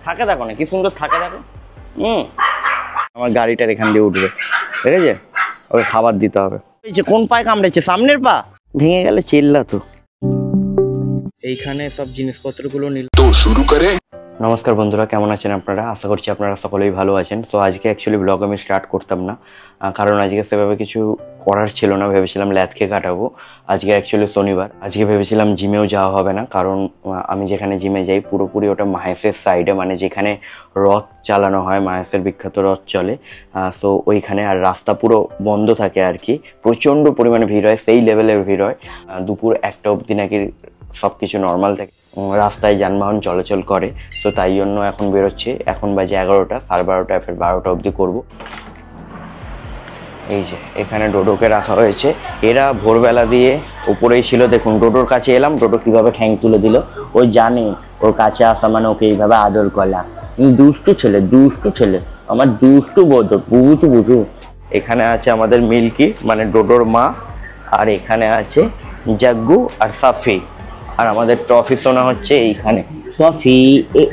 থাকে দেখো না, কি সুন্দর থাকে দেখো। আমার গাড়িটার এখান দিয়ে উঠবে, ঠিক আছে? ওকে খাবার দিতে হবে। কোন পায়ে কামড়েছে? সামনের পা ভেঙে গেলে চিল্লা তো। এইখানে সব জিনিসপত্রগুলো নিল তো শুরু করে। নমস্কার বন্ধুরা, কেমন আছেন আপনারা? আশা করছি আপনারা সকলেই ভালো আছেন। সো আজকে অ্যাকচুয়ালি ব্লগ আমি স্টার্ট করতাম না, কারণ আজকে সেভাবে কিছু করার ছিল না। ভেবেছিলাম ল্যাথকে কাটাবো। আজকে অ্যাকচুয়ালি শনিবার, আজকে ভেবেছিলাম জিমেও যাওয়া হবে না, কারণ আমি যেখানে জিমে যাই পুরোপুরি ওটা মাহেশের সাইডে, মানে যেখানে রথ চালানো হয়, মাহেশের বিখ্যাত রথ চলে। সো ওইখানে আর রাস্তা পুরো বন্ধ থাকে আর কি, প্রচণ্ড পরিমাণে ভিড় হয়, সেই লেভেলের ভিড় হয়। দুপুর 1টা অবধি নাকি সব কিছু নর্মাল থাকে, রাস্তায় যানবাহন চলাচল করে। তো তাই জন্য এখন বেরোচ্ছে। এখন বাজে 11টা, 12:30, ফের 12টা অবধি করবো। এই যে এখানে ডোডোকে রাখা হয়েছে। এরা ভোরবেলা দিয়ে উপরেই ছিল, দেখুন ডোডোর কাছে এলাম, ডোডো কীভাবে ঠ্যাং তুলে দিল। ওই জানে ওর কাছে আসা মানে ওকে এইভাবে আদর করলাম। দুষ্টু ছেলে, দুষ্টু ছেলে, আমার দুষ্টু বোঝো, বুঝু। এখানে আছে আমাদের মিল্কি, মানে ডোডোর মা, আর এখানে আছে জাগ্গু আর সাফি, আর আমাদের টফি সোনা হচ্ছে এইখানে। টফি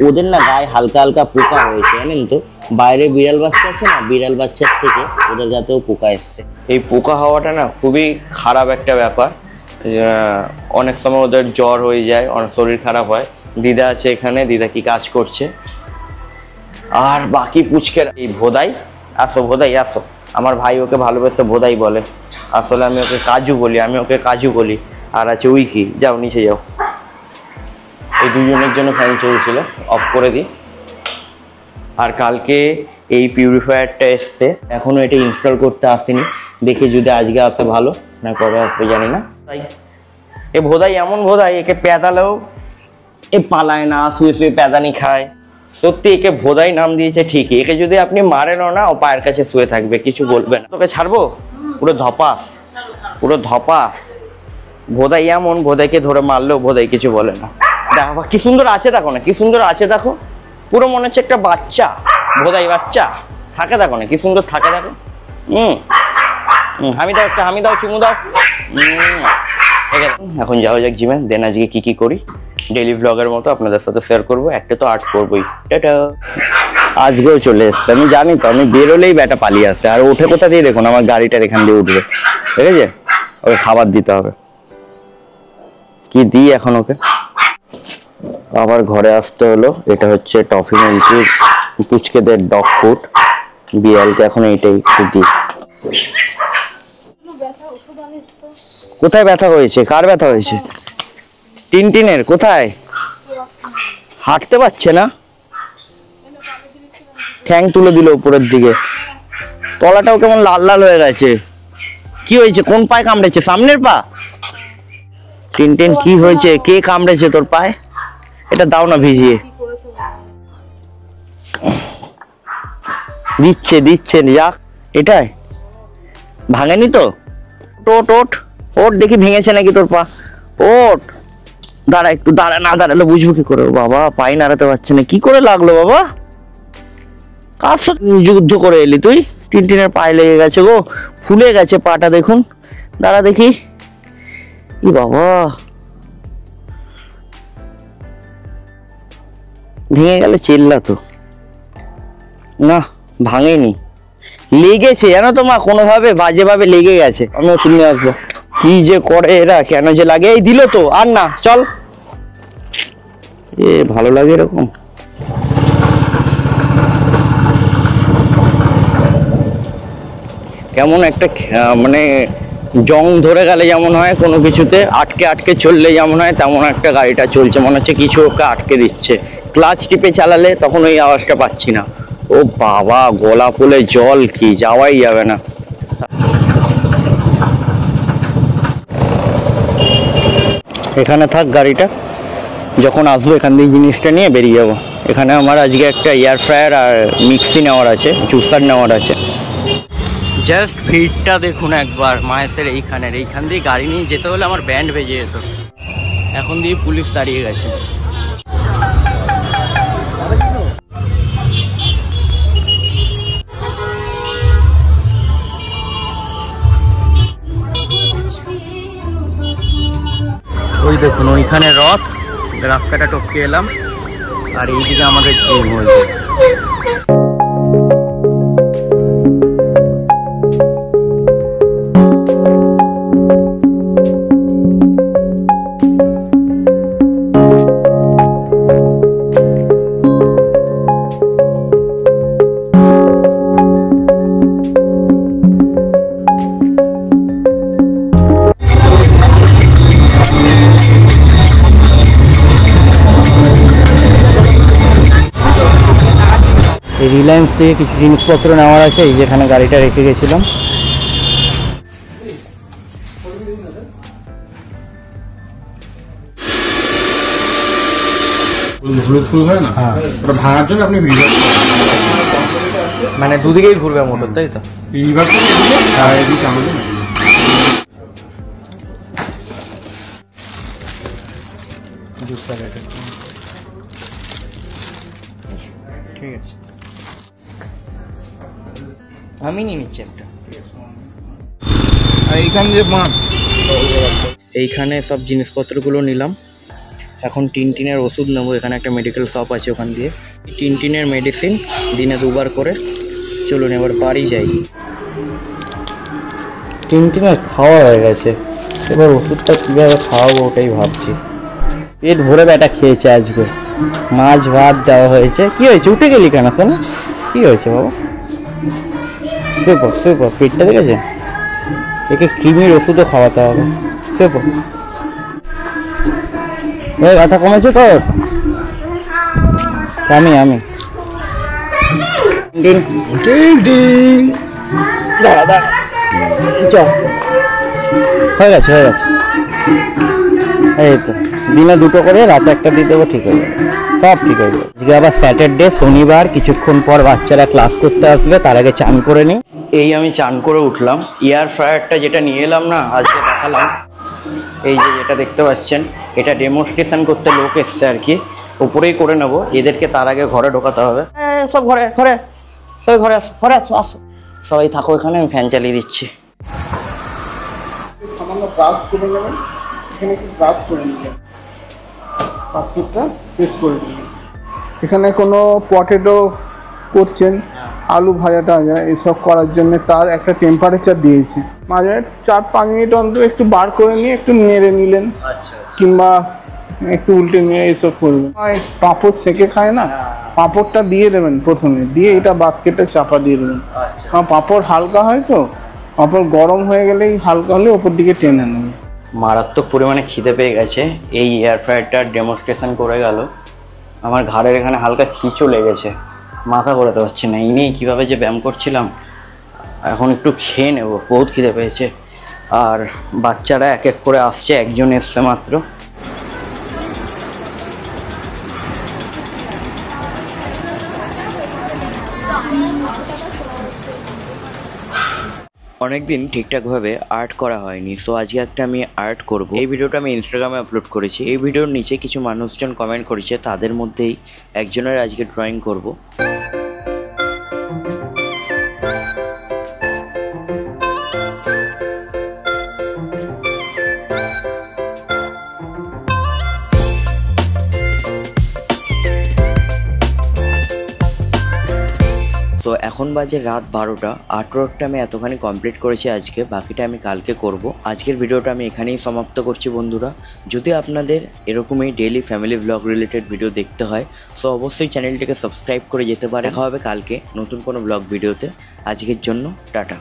ওদের না গায়ে হালকা হালকা পোকা হয়েছে, জানেন তো? বাইরে বিড়াল বাচ্চা আছে না, বিড়াল বাচ্চার থেকে ওদের গাতেও পোকা এসছে। এই পোকা হওয়াটা না খুবই খারাপ একটা ব্যাপার। অনেক সময় ওদের জ্বর হয়ে যায়, অনেক শরীর খারাপ হয়। দিদা আছে এখানে, দিদা কি কাজ করছে। আর বাকি পুচকের এই ভোদাই, আসো ভোদাই আসো। আমার ভাই ওকে ভালোবেসে ভোদাই বলে, আসলে আমি ওকে কাজু বলি। আর আছে উইকি, যাও নিচে যাও। এই দুজনের জন্য ফ্যান চলছিল, অফ করে দিই। আর কালকে এই পিউরিফায়ারটা এসছে, এখনো এটা ইনস্টল করতে আসেনি। দেখি যদি আজকে আসে ভালো, না কবে আসবে জানি না। তাই এ ভোদাই এমন ভোদাই, একে পেদালেও এ পালায় না, শুয়ে শুয়ে পেদানি খায়। সত্যি একে ভোদাই নাম দিয়েছে ঠিকই, একে যদি আপনি মারেনও না, ও পায়ের কাছে শুয়ে থাকবে, কিছু বলবে না। তোকে ছাড়বো? পুরো ধপাস। ভোদাই এমন, ভোদাইকে ধরে মারলেও ভোদাই কিছু বলে না। দেখো কি সুন্দর আছে, দেখো না কি সুন্দর আছে দেখো। পুরো মনে হচ্ছে একটা বাচ্চা, ভোদাই বাচ্চা থাকে দেখো না, কি সুন্দর থাকে দেখো। হামি দাও, একটা হামি দাও, চুমু দাও। এখন যাওয়া যাক জিমে, দেন আজকে কি করি ডেইলি ব্লগের মতো আপনাদের সাথে শেয়ার করবো। একটা তো আর্ট করবোই। টাটা। আজকেও চলে এসছে, আমি জানি তো, আমি বেরোলেই ব্যাটা পালিয়ে আসছে। আর ওঠে কোথা দিয়ে দেখুন, আমার গাড়িটার এখান দিয়ে উঠবে, ঠিক আছে? ওকে খাবার দিতে হবে। কি দিই এখন ওকে? আবার ঘরে আসতে হলো। এটা হচ্ছে টফি মিল্কি পুচকেদের ডগ ফুড। বিড়ালকে এখন এইটাই দিই। কোথায় ব্যথা হয়েছে? কার ব্যথা হয়েছে? টিনটিনের। কোথায়? হাঁটতে পারছে না, ঠ্যাং তুলে দিল উপরের দিকে, তলাটাও কেমন লাল লাল হয়ে গেছে। কি হয়েছে? কোন পায়ে কামড়েছে? সামনের পা? টিনটিন কি হয়েছে? কে কামড়েছে তোর পায়ে? এটা দাও না ভিজিয়ে। দিচ্ছে যাক। এটাই ভাঙেনি তো? ওট দেখি ভেঙেছে নাকি তোর পা। ওট, দাঁড়া একটু, দাঁড়া, না দাঁড়ালে বুঝবো কি করে? বাবা পায়ে নাড়াতে পারছে না, কি করে লাগলো বাবা? কার সাথে যুদ্ধ করে এলি তুই? টিনটিনের পায়ে লেগে গেছে গো, ফুলে গেছে পাটা দেখুন। দাঁড়া দেখি। ই বাবা, ভেঙে গেলে চিল্লা তো। না ভাঙেনি, লেগেছে জানো তো মা, কোনোভাবে বাজেভাবে লেগে গেছে। আমি ওষুধ নিয়ে আসবো। কি যে করে এরা, কেন যে লাগে। এই দিল তো, আর না, চল। ভালো লাগে এরকম। কেমন একটা মানে জং ধরে গেলে যেমন হয়, কোনো কিছুতে আটকে চললে যেমন হয়, তেমন একটা গাড়িটা চলছে। মনে হচ্ছে কিছু ওকে আটকে দিচ্ছে। ক্লাচ টিপে চালালে তখন ওই আওয়াজটা পাচ্ছি না। ও বাবা, গলা ফুলে জল, কি যাওয়াই যাবে না। এখানে থাক গাড়িটা, যখন আসবো এখান থেকে জিনিসটা নিয়ে বেরিয়ে যাবো। এখানে আমার আজকে একটা এয়ার ফ্রায়ার আর মিক্সি নেওয়ার আছে, জুসার নেওয়ার আছে। জাস্ট ভিড়টা দেখুন একবার মাহেশের এইখান দিয়ে গাড়ি নিয়ে যেতে হলে আমার ব্যান্ড বেজে যেত। এখন দিয়ে পুলিশ দাঁড়িয়ে গেছে। ওই দেখুন ওইখানে রথ, রাস্তাটা টপকে এলাম। আর এইদিকে আমাদের জিম হয়েছে। রিলায়েন্স থেকে কিছু জিনিসপত্র নেওয়ার আছে, এই যেখানে গাড়িটা রেখে গেছিলাম। মানে দুদিকেই ঘুরবে মোটর, তাই তো? ঠিক আছে, আমি নিয়ে নিচ্ছি একটা। এইখানে সব জিনিসপত্রগুলো নিলাম। এখন টিনের ওষুধ নেবো। এখানে একটা মেডিকেল শপ আছে, ওখান দিয়ে টিনের মেডিসিন দিনে 2বার করে। চলুন এবার বাড়ি যাই। টিনের খাওয়া হয়ে গেছে, এবার ওষুধটা কীভাবে খাওয়াবো ওটাই ভাবছি। পেট ভরে ব্যাটা খেয়েছে আজকে, মাছ ভাত দেওয়া হয়েছে। কি হয়েছে, উঠে গেলি কেন? শোনো, কি হয়েছে বাবা? শুয়ে পর, পেটটা দেখেছে? একে কৃমির ওষুধও খাওয়াতে হবে। শুয়ে পর। ব্যথা কমেছে তোর? আমি দাঁড়া হয়ে গেছে। এই তো দিনে 2টো করে, রাতে একটা দিয়ে দেবো, ঠিক হয়ে যাবে, সব ঠিক হয়ে যাবে। আজকে আবার স্যাটারডে, শনিবার, কিছুক্ষণ পর বাচ্চারা ক্লাস করতে আসবে, তার আগে চান করে নিই। এই আমি চান করে উঠলাম। এয়ার ফ্রায়ারটা যেটা নিয়ে এলাম না, আজকে দেখালাম, এই যে যেটা দেখতে পাচ্ছেন, এটা ডেমনস্ট্রেশন করতে লোক এসছে আর কি। উপরেই করে নেবো, এদেরকে তার আগে ঘরে ঢোকাতে হবে। সব ঘরে সবাই ঘরে আসো। সবাই থাকো এখানে, আমি ফ্যান চালিয়ে দিচ্ছি। সামান্য ব্রাশ করে নেবেন, এখানে একটু ব্রাশ করে নিলেন, বাস্কেটটা প্রেস করে দিলেন। এখানে কোনো পটেটো করছেন, আলু ভাজা টাজা এসব করার জন্য তার একটা টেম্পারেচার দিয়েছে। মাঝে 4-5 মিনিট অন্তর একটু বার করে নিয়ে একটু নেড়ে নিলেন, কিংবা একটু উল্টে নিয়ে এইসব করবেন। পাঁপড় সেকে খায় না, পাঁপড়টা দিয়ে দেবেন প্রথমে, দিয়ে এটা বাস্কেটে চাপা দিয়ে দেবেন। কারণ পাঁপড় হালকা হয় তো, পাঁপড় গরম হয়ে গেলেই হালকা হলে ওপর দিকে টেনে নেবে। মারাত্মক পরিমাণে খিদে পেয়ে গেছে। এই এয়ার ফ্রায়ারটার ডেমনস্ট্রেশন করে গেল, আমার ঘাড়ের এখানে হালকা খিঁচও লেগেছে, মাথা ঘোরাতে পারছি না। এই নিয়ে কীভাবে যে ব্যায়াম করছিলাম। এখন একটু খেয়ে নেবো, বহুত খিদে পেয়েছে। আর বাচ্চারা এক এক করে আসছে, একজন এসছে মাত্র। অনেকদিন ঠিকঠাকভাবে আর্ট করা হয়নি, সো আজকে একটা আমি আর্ট করব। এই ভিডিওটা আমি ইনস্টাগ্রামে আপলোড করেছি। এই ভিডিওর নিচে কিছু মানুষজন কমেন্ট করেছে, তাদের মধ্যেই একজনের আজকে ড্রয়িং করব। তো এখন বাজে রাত 12টা। আর্টওয়ার্কটা আমি এতখানি কমপ্লিট করেছি আজকে, বাকিটা আমি কালকে করব। আজকের ভিডিওটা আমি এখানেই সমাপ্ত করছি বন্ধুরা। যদি আপনাদের এরকমই daily family blog related video দেখতে হয়, সো অবশ্যই চ্যানেলটিকে সাবস্ক্রাইব করে যেতে পারে। দেখা হবে কালকে নতুন কোনো ব্লগ ভিডিওতে। আজকের জন্য টাটা।